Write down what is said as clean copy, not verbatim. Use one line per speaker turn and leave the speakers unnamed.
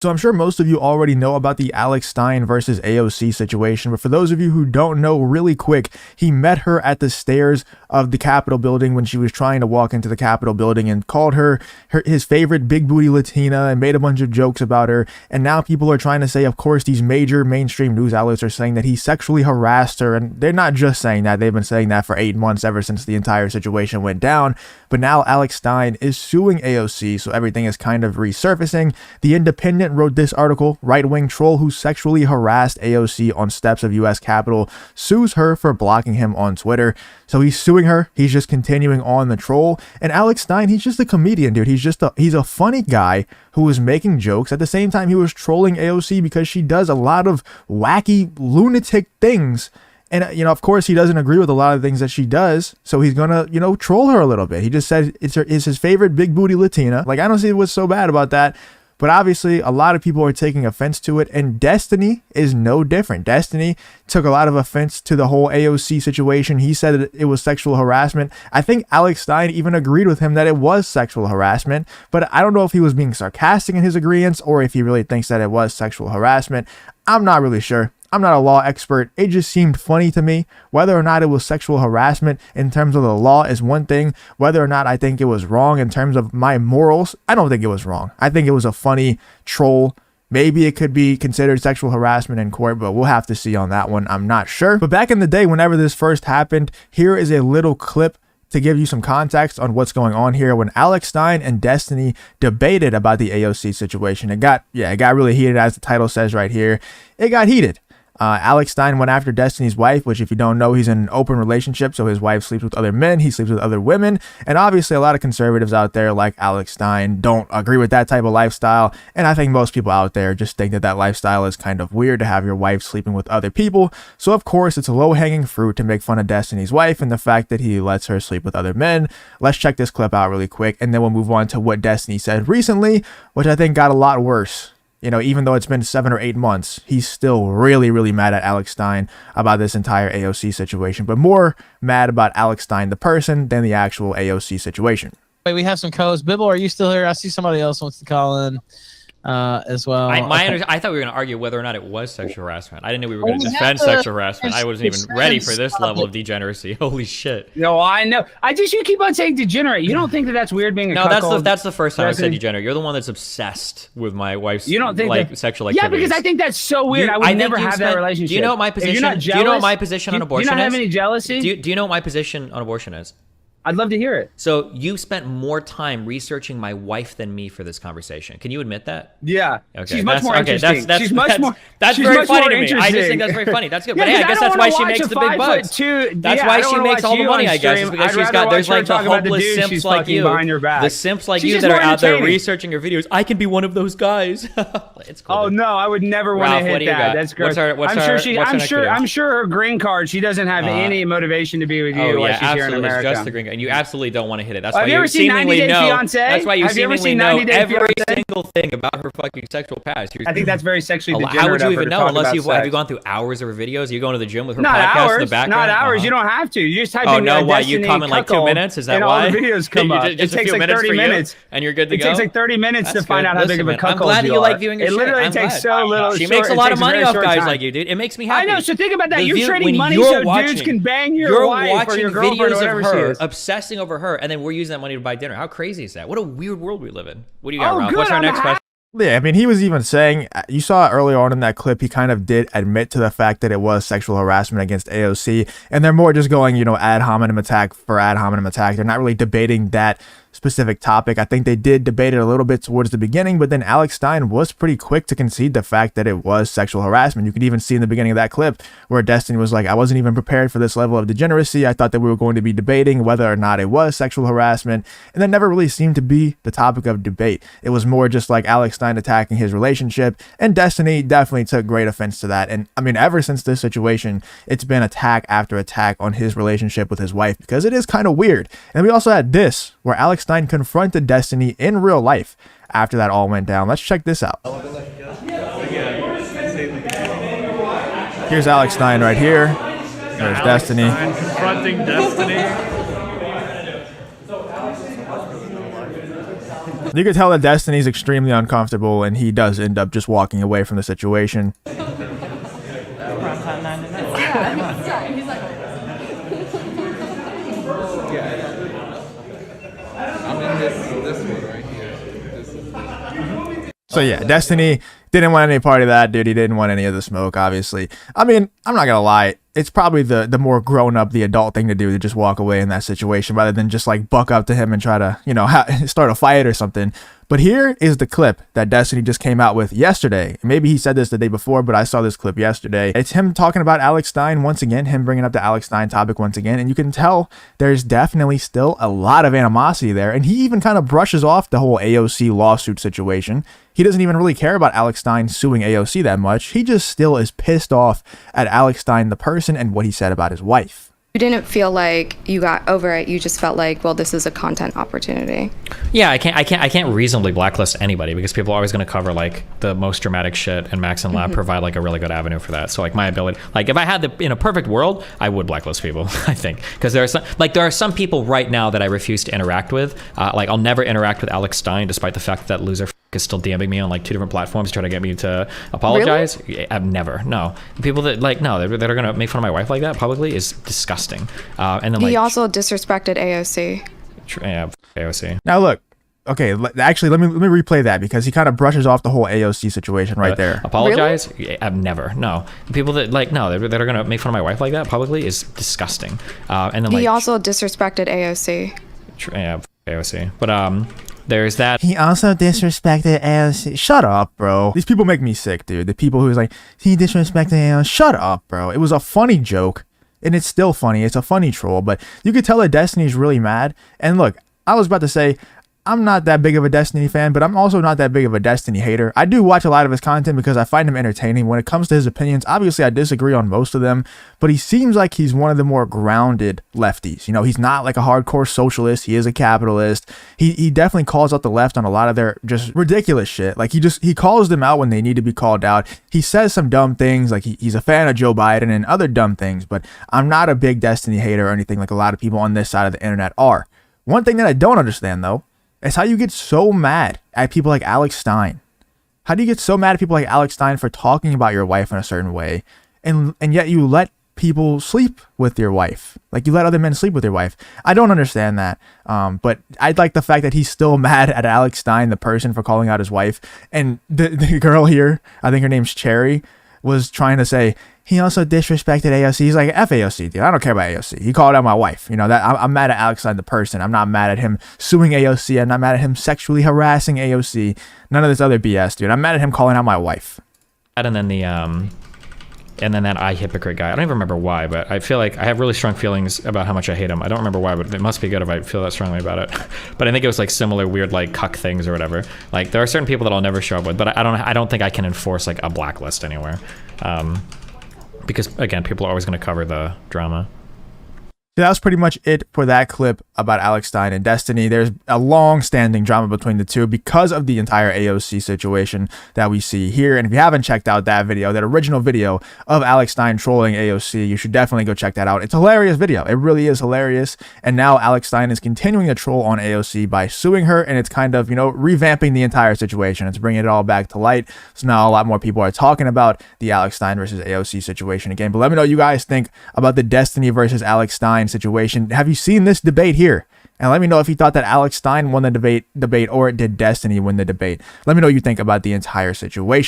So I'm sure most of you already know about the Alex Stein versus AOC situation, but for those of you who don't know, really quick, he met her at the stairs of the Capitol building when she was trying to walk into the Capitol building and called her his favorite big booty Latina and made a bunch of jokes about her. And now people are trying to say, of course, these major mainstream news outlets are saying that he sexually harassed her. And they're not just saying that, they've been saying that for 8 months ever since the entire situation went down. But now Alex Stein is suing AOC, so everything is kind of resurfacing. The Independent wrote this article: right-wing troll who sexually harassed AOC on steps of U.S. Capitol sues her for blocking him on Twitter. So he's suing her. He's just continuing on the troll. And Alex Stein, he's just a comedian, dude. He's a funny guy who was making jokes. At the same time, he was trolling AOC because she does a lot of wacky, lunatic things. And, of course, he doesn't agree with a lot of things that she does. So he's going to, troll her a little bit. He just said it's his favorite big booty Latina. Like, I don't see what's so bad about that. But obviously, a lot of people are taking offense to it. And Destiny is no different. Destiny took a lot of offense to the whole AOC situation. He said that it was sexual harassment. I think Alex Stein even agreed with him that it was sexual harassment. But I don't know if he was being sarcastic in his agreements or if he really thinks that it was sexual harassment. I'm not really sure. I'm not a law expert. It just seemed funny to me. Whether or not it was sexual harassment in terms of the law is one thing. Whether or not I think it was wrong in terms of my morals, I don't think it was wrong. I think it was a funny troll. Maybe it could be considered sexual harassment in court, but we'll have to see on that one. I'm not sure. But back in the day, whenever this first happened, here is a little clip to give you some context on what's going on here. When Alex Stein and Destiny debated about the AOC situation, it got really heated, as the title says right here. It got heated. Alex Stein went after Destiny's wife, which, if you don't know, he's in an open relationship, so his wife sleeps with other men, he sleeps with other women, and obviously a lot of conservatives out there like Alex Stein don't agree with that type of lifestyle, and I think most people out there just think that that lifestyle is kind of weird to have your wife sleeping with other people. So of course it's a low-hanging fruit to make fun of Destiny's wife and the fact that he lets her sleep with other men. Let's check this clip out really quick, and then we'll move on to what Destiny said recently, which I think got a lot worse. Even though it's been 7 or 8 months, he's still really, really mad at Alex Stein about this entire AOC situation, but more mad about Alex Stein, the person, than the actual AOC situation.
Wait, we have some co-hosts. Bibble, are you still here? I see somebody else wants to call in as well.
I thought we were going to argue whether or not it was sexual harassment. I didn't know we were going to defend sexual harassment. I wasn't even ready for this level of degeneracy. Holy shit.
No, I know. You keep on saying degenerate. You don't think that that's weird being a cuckold?
No, that's the first time I said degenerate. You're the one that's obsessed with my wife's sexual activities.
Yeah, because I think that's so weird. I would never have that relationship.
Do you know what my position? Do you know what my position on abortion is?
Do you not have any jealousy?
Do you know what my position on abortion is?
I'd love to hear it.
So you spent more time researching my wife than me for this conversation. Can you admit that?
Yeah.
Okay.
She's much more interesting.
That's very funny to me. I just think that's very funny. That's good. But hey, I guess that's why she makes the big bucks. That's why she makes all the money, I guess, is because there's like the hopeless simps like you. The simps like you that are out there researching your videos. I can be one of those guys. It's cool.
Oh no, I would never want to hit that. That's gross. I'm sure her green card, she doesn't have any motivation to be with you while she's here in America.
Just the green card. And you absolutely don't want to hit it. That's
why you seemingly know.
That's why you seemingly know every single thing about her fucking sexual past.
I think that's very sexually degenerate.
How would you even know unless have you gone through hours of her videos? Are you going to the gym with her
podcast
hours, in the background?
Not hours. You don't have to. You just type in
no, why? You come in like 2 minutes? Is that why?
And all the videos come up.
It
takes like 30 minutes.
And you're good to go?
It takes like 30 minutes to find out how big of a cuckold you are.
I'm glad you like viewing your shit.
It literally takes so little.
She makes a lot of money off guys like you, dude. It makes me happy.
I know. So think about that. You're trading money so dudes can bang your wife or your girlfriend or whatever she is.
Obsessing over her, and then we're using that money to buy dinner. How crazy is that? What a weird world we live in. What do you got, Rob? What's our next question?
Yeah, I mean, he was even saying, you saw earlier on in that clip, he kind of did admit to the fact that it was sexual harassment against AOC, and they're more just going, ad hominem attack for ad hominem attack. They're not really debating that specific topic. I think they did debate it a little bit towards the beginning, but then Alex Stein was pretty quick to concede the fact that it was sexual harassment. You could even see in the beginning of that clip where Destiny was like, I wasn't even prepared for this level of degeneracy. I thought that we were going to be debating whether or not it was sexual harassment, and that never really seemed to be the topic of debate. It was more just like Alex Stein attacking his relationship, and Destiny definitely took great offense to that. And I mean, ever since this situation, it's been attack after attack on his relationship with his wife, because it is kind of weird. And we also had this, where Alex Stein confronted Destiny in real life after that all went down. Let's check this out. Here's Alex Stein right here. There's Destiny.
Stein confronting Destiny.
You could tell that Destiny's extremely uncomfortable, and he does end up just walking away from the situation. So yeah, Destiny didn't want any part of that, dude. He didn't want any of the smoke, obviously. I mean, I'm not gonna lie. It's probably the more grown up, the adult thing to do to just walk away in that situation rather than just like buck up to him and try to, you know, start a fight or something. But here is the clip that Destiny just came out with yesterday. Maybe he said this the day before, but I saw this clip yesterday. It's him talking about Alex Stein once again, him bringing up the Alex Stein topic once again. And you can tell there's definitely still a lot of animosity there. And he even kind of brushes off the whole AOC lawsuit situation. He doesn't even really care about Alex Stein suing AOC that much. He just still is pissed off at Alex Stein, the person, and what he said about his wife.
You didn't feel like you got over it. You just felt like, well, this is a content opportunity.
Yeah, I can't reasonably blacklist anybody because people are always going to cover like the most dramatic shit, and Max and Lab provide like a really good avenue for that. So like my ability, like if I had in a perfect world, I would blacklist people. I think because there are some people right now that I refuse to interact with. Like I'll never interact with Alex Stein, despite the fact that loser is still DMing me on like 2 different platforms trying to get me to apologize. Really? I've never. No, people that like no that are gonna make fun of my wife like that publicly is disgusting. And then
he also disrespected AOC.
Yeah, AOC.
Now look, okay, actually let me replay that because he kind of brushes off the whole AOC situation right there.
Apologize?
Really?
I've never. No, people that like no that are gonna make fun of my wife like that publicly is disgusting. And then
he also disrespected AOC.
Yeah, AOC. But there's that.
He also disrespected AOC. Shut up, bro. These people make me sick, dude. The people who's like, he disrespected AOC. Shut up, bro. It was a funny joke. And it's still funny. It's a funny troll. But you could tell that Destiny's really mad. And look, I was about to say, I'm not that big of a Destiny fan, but I'm also not that big of a Destiny hater. I do watch a lot of his content because I find him entertaining. When it comes to his opinions, obviously I disagree on most of them, but he seems like he's one of the more grounded lefties. You know, he's not like a hardcore socialist. He is a capitalist. He definitely calls out the left on a lot of their just ridiculous shit. Like he calls them out when they need to be called out. He says some dumb things, like he's a fan of Joe Biden and other dumb things, but I'm not a big Destiny hater or anything like a lot of people on this side of the internet are. One thing that I don't understand though, it's how you get so mad at people like Alex Stein. How do you get so mad at people like Alex Stein for talking about your wife in a certain way, and yet you let people sleep with your wife? Like you let other men sleep with your wife. I don't understand that. But I like the fact that he's still mad at Alex Stein, the person, for calling out his wife. And the girl here, I think her name's Cherry, was trying to say, he also disrespected AOC. He's like, F AOC, dude. I don't care about AOC. He called out my wife. You know, that I'm mad at Alex Stein, the person. I'm not mad at him suing AOC. I'm not mad at him sexually harassing AOC. None of this other BS, dude. I'm mad at him calling out my wife.
And then that I hypocrite guy. I don't even remember why, but I feel like I have really strong feelings about how much I hate him. I don't remember why, but it must be good if I feel that strongly about it. But I think it was like similar weird like cuck things or whatever. Like there are certain people that I'll never show up with, but I don't think I can enforce like a blacklist anywhere. Because again, people are always going to cover the drama.
That was pretty much it for that clip about Alex Stein and Destiny. There's a long-standing drama between the two because of the entire AOC situation that we see here. And if you haven't checked out that video, that original video of Alex Stein trolling AOC, you should definitely go check that out. It's a hilarious video. It really is hilarious. And now Alex Stein is continuing to troll on AOC by suing her, and it's kind of, you know, revamping the entire situation. It's bringing it all back to light. So now a lot more people are talking about the Alex Stein versus AOC situation again. But let me know what you guys think about the Destiny versus Alex Stein situation. Have you seen this debate here? And let me know if you thought that Alex Stein won the debate or did Destiny win the debate. Let me know what you think about the entire situation.